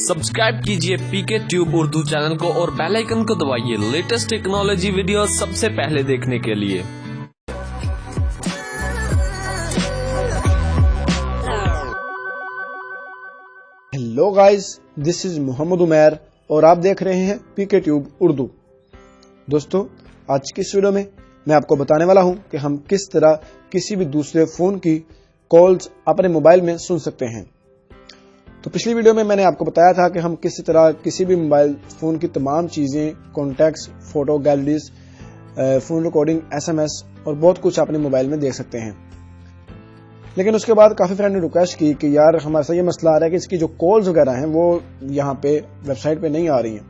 Subscribe कीजिए पीके tube Urdu channel को और बेल आइकन को दबाइए लेटेस्ट टेक्नोलॉजी वीडियो सबसे पहले देखने के लिए। Hello guys, this is Mohammad Umair और आप देख रहे हैं पीके ट्यूब उर्दू। दोस्तों, आज की इस वीडियो में मैं आपको बताने वाला हूं कि हम किस तरह किसी भी दूसरे फोन की कॉल्स अपने मोबाइल में सुन सकते हैं। तो पिछली वीडियो में मैंने आपको बताया था कि हम किस तरह किसी भी मोबाइल फोन की तमाम चीजें, contacts, photo, galleries, phone recording, SMS और बहुत कुछ अपने मोबाइल में देख सकते हैं। लेकिन उसके बाद काफी फ्रेंड ने रिक्वेस्ट की कि यार हमारे साथ ये मसला आ रहा है कि इसकी जो कॉल्स वगैरह हैं वो यहाँ पे वेबसाइट पे नहीं आ रही हैं।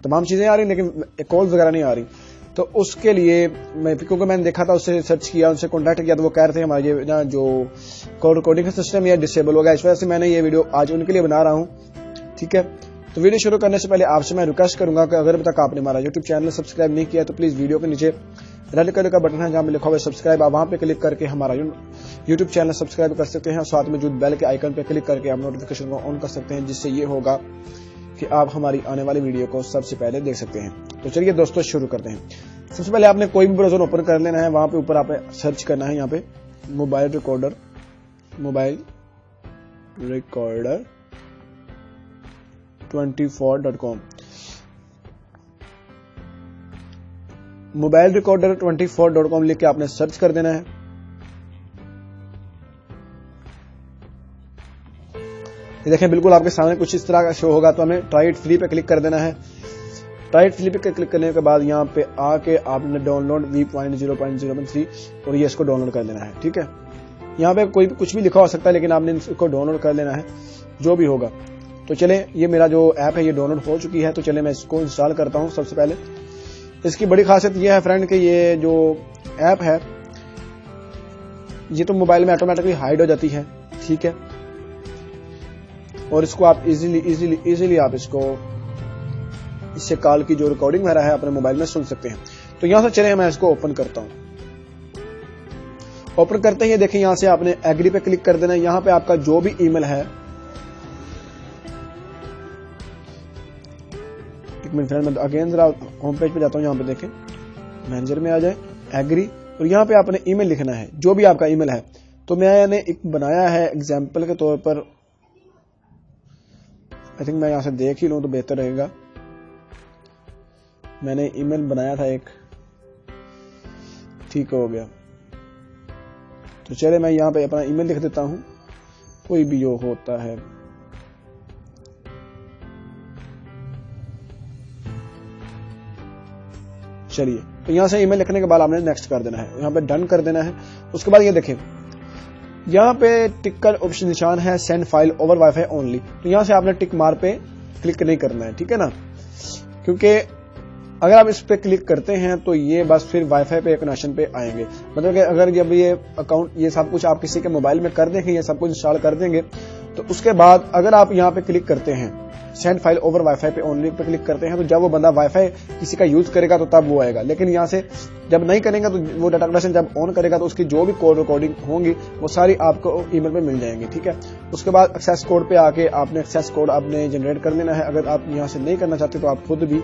तमाम चीजें आ रही लेकिन कॉल्स वगैरह नहीं आ रही। तो उसके लिए क्योंकि मैंने देखा था, उससे सर्च किया, उनसे कॉन्टैक्ट किया, तो वो कह रहे थे हमारे ना जो कॉल रिकॉर्डिंग का सिस्टम या डिसेबल हो गया। इस वजह से मैंने ये वीडियो आज उनके लिए बना रहा हूँ। ठीक है, तो वीडियो शुरू करने से पहले आपसे मैं रिक्वेस्ट करूंगा कि अगर अभी तक आपने हमारा यूट्यूब चैनल सब्सक्राइब नहीं किया तो प्लीज वीडियो के नीचे रेड कलर का बटन है जहां पे लिखा हुआ है सब्सक्राइब, आप वहां पे क्लिक करके हमारा यूट्यूब चैनल सब्सक्राइब कर सकते हैं और साथ में जो बेल के आइकन पे क्लिक करके आप नोटिफिकेशन को ऑन कर सकते हैं, जिससे ये होगा कि आप हमारी आने वाली वीडियो को सबसे पहले देख सकते हैं। तो चलिए दोस्तों शुरू करते हैं। सबसे पहले आपने कोई भी ब्राउज़र ओपन कर लेना है, वहां पे ऊपर आपने सर्च करना है यहाँ पे mobile recorder 24.com। Mobile recorder 24.com लिख के आपने सर्च कर देना है। ये देखें बिल्कुल आपके सामने कुछ इस तरह का शो होगा, तो हमें ट्राई इट फ्री पे क्लिक कर देना है। ट्राई इट फ्री पे क्लिक करने के बाद यहाँ पे आके आपने डाउनलोड v.0.0.3 और ये इसको डाउनलोड कर लेना है। ठीक है, यहाँ पे कोई कुछ भी लिखा हो सकता है लेकिन आपने इसको डाउनलोड कर लेना है जो भी होगा। तो चले, ये मेरा जो ऐप है ये डाउनलोड हो चुकी है, तो चले मैं इसको इंस्टॉल करता हूँ। सबसे पहले इसकी बड़ी खासियत ये है फ्रेंड कि ये जो ऐप है ये तो मोबाइल में ऑटोमेटिकली हाइड हो जाती है। ठीक है, और इसको आप इजीली आप इससे कॉल की जो रिकॉर्डिंग वगैरह है अपने मोबाइल में सुन सकते हैं। तो यहां से चले मैं इसको ओपन करता हूं। ओपन करते ही देखिए यहां से आपने एग्री पे क्लिक कर देना है। यहां पे आपका जो भी ईमेल है, एक मिनट फ्रेंड, मैं अगेन जरा होम पेज पे जाता हूं। यहां पे देखें मैनेजर में आ जाए, एग्री, और यहां पे आपने ईमेल लिखना है जो भी आपका ईमेल है। तो मैंने एक बनाया है एग्जाम्पल के तौर पर, आई थिंक मैं यहां से देख ही लूं तो बेहतर रहेगा। मैंने ईमेल बनाया था एक, ठीक हो गया। तो चले मैं यहां पे अपना ईमेल लिख देता हूं, कोई भी जो होता है। चलिए, तो यहां से ईमेल लिखने के बाद आपने नेक्स्ट कर देना है, यहां पे डन कर देना है। उसके बाद ये देखें यहां पे टिक का ऑप्शन निशान है, send file over wifi only. तो यहां से आपने टिक मार पे क्लिक नहीं करना है। ठीक है ना, क्योंकि अगर आप इस पे क्लिक करते हैं तो ये बस फिर वाईफाई पे कनेक्शन पे आएंगे। मतलब कि अगर जब ये अकाउंट ये सब कुछ आप किसी के मोबाइल में कर देंगे, ये सब कुछ इंस्टॉल कर देंगे, तो उसके बाद अगर आप यहाँ पे क्लिक करते हैं सेंड फाइल ओवर वाईफाई पे ओनली पे क्लिक करते हैं, तो जब वो बंदा वाईफाई किसी का यूज करेगा तो तब वो आएगा। लेकिन यहाँ से जब नहीं करेंगे तो वो डाटा कलेक्शन जब ऑन करेगा तो उसकी जो भी कॉल रिकॉर्डिंग होंगी वो सारी आपको ईमेल पे मिल जाएंगी। ठीक है, उसके बाद एक्सेस कोड पे आके आपने एक्सेस कोड आपने जनरेट कर लेना है। अगर आप यहाँ से नहीं करना चाहते तो आप खुद भी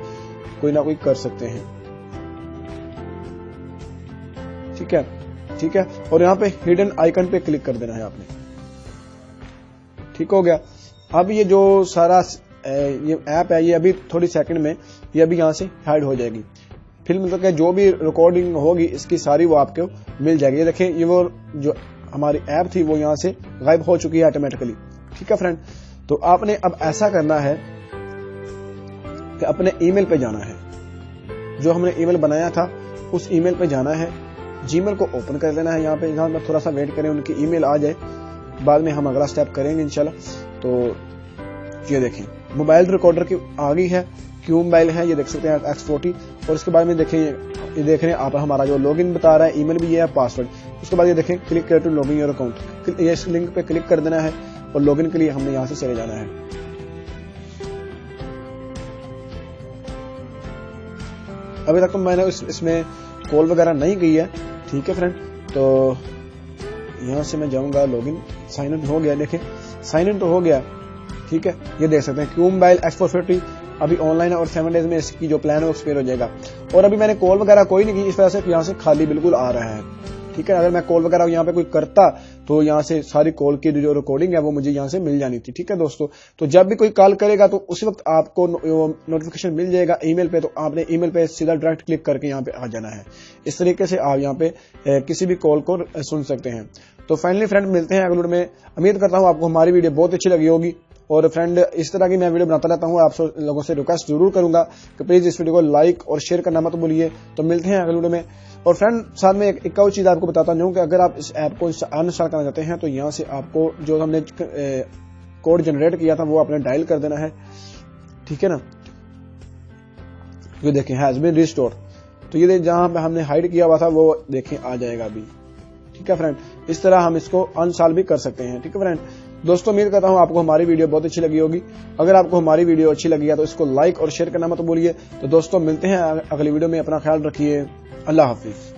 कोई ना कोई कर सकते हैं। ठीक है, ठीक है, और यहाँ पे हिडन आइकन पे क्लिक कर देना है आपने। ठीक हो गया। अब ये जो सारा ये ऐप है ये अभी थोड़ी सेकंड में ये अभी यहाँ से हाइड हो जाएगी। फिर मतलब कि जो भी रिकॉर्डिंग होगी इसकी सारी वो आपको मिल जाएगी। ये देखिए ये वो जो हमारी ऐप थी वो यहाँ से गायब हो चुकी है ऑटोमेटिकली। ठीक है फ्रेंड, तो आपने अब ऐसा करना है कि अपने ईमेल पे जाना है, जो हमने ईमेल बनाया था उस ईमेल पे जाना है, जीमेल को ओपन कर लेना है। यहाँ पे यहाँ थोड़ा सा वेट करें उनकी ईमेल आ जाए, बाद में हम अगला स्टेप करेंगे इंशाल्लाह। तो ये देखें मोबाइल रिकॉर्डर की आ गई है, क्यू मोबाइल है, ये देख सकते हैं X40। और उसके बाद में देखें ये देख रहे हैं आप हमारा जो लॉगिन बता रहा है, ईमेल भी ये है, पासवर्ड। उसके बाद ये देखें क्लिक कर टू लॉगिन योर अकाउंट, ये इस लिंक पे क्लिक कर देना है और लॉगिन के लिए हमने यहाँ से चले जाना है। अभी तक तो मैंने इसमें कॉल वगैरह नहीं की है। ठीक है फ्रेंड, तो यहाँ से मैं जाऊंगा लॉगिन, साइन इन हो गया। देखें साइन इन तो हो गया, ٹھیک ہے, یہ دیکھ سکتے ہیں Q Mobile X450 ابھی آن لائن ہے اور 7 ڈیز میں اس کی جو پلان ہے وہ ایکسپائر ہو جائے گا. اور ابھی میں نے کال وغیرہ کوئی نہیں کی, اس وجہ سے یہاں سے خالی بالکل آ رہا ہے. ٹھیک ہے, اگر میں کال وغیرہ یہاں پہ کوئی کرتا تو یہاں سے ساری کال کی جو ریکارڈنگ ہے وہ مجھے یہاں سے مل جانی تھی. ٹھیک ہے دوستو, تو جب بھی کوئی کال کرے گا تو اس وقت آپ کو نوٹیفیکیشن مل جائے گا ای میل پہ, تو آپ نے ای میل پہ سیدھا ڈائریکٹ کلک کر کے یہاں پہ آ جانا ہے. اس طریقے سے آپ یہاں پہ کسی بھی کال کو سن سکتے ہیں. تو فائنلی فرینڈ ملتے ہیں اگلے ویڈیو میں. امید کرتا ہوں آپ کو ہماری ویڈیو بہت اچھی لگی ہوگی. اور فرینڈ اس طرح کی میں ویڈیو بناتا رہتا ہوں, آپ لوگوں سے ریکویسٹ ضرور کروں گا کہ پلیز اس ویڈیو کو لائک اور شیئر کرنا مت بھولیے. تو ملتے ہیں اگلے ویڈیو میں. اور فرینڈ ساتھ میں ایک اور چیز آپ کو بتاتا ہوں کہ اگر آپ اس ایپ کو انسٹال کرنا چاہتے ہیں تو یہاں سے آپ کو جو ہم نے کوڈ جنریٹ کیا تھا وہ آپ نے ڈائل کر دینا ہے. ٹھیک ہے نا, یہ دیکھیں ہیز بین ریسٹور, تو یہ جہاں پہ ہم نے ہائڈ کیا ہوا تھا وہ دیکھیں آ جائے گا ابھی. ٹھیک ہے فرینڈ, اس طرح ہم اس کو انسٹال بھی کر سکتے ہیں. ٹھیک ہے فرینڈ دوستو, امید کرتا ہوں آپ کو ہماری ویڈیو بہت اچھی لگی ہوگی. اگر آپ کو ہماری ویڈیو اچھی لگی ہے تو اس کو لائک اور شیئر کرنا مت بھولیے. تو دوستو ملتے ہیں اگلی ویڈیو میں, اپنا خیال رکھیے. اللہ حافظ.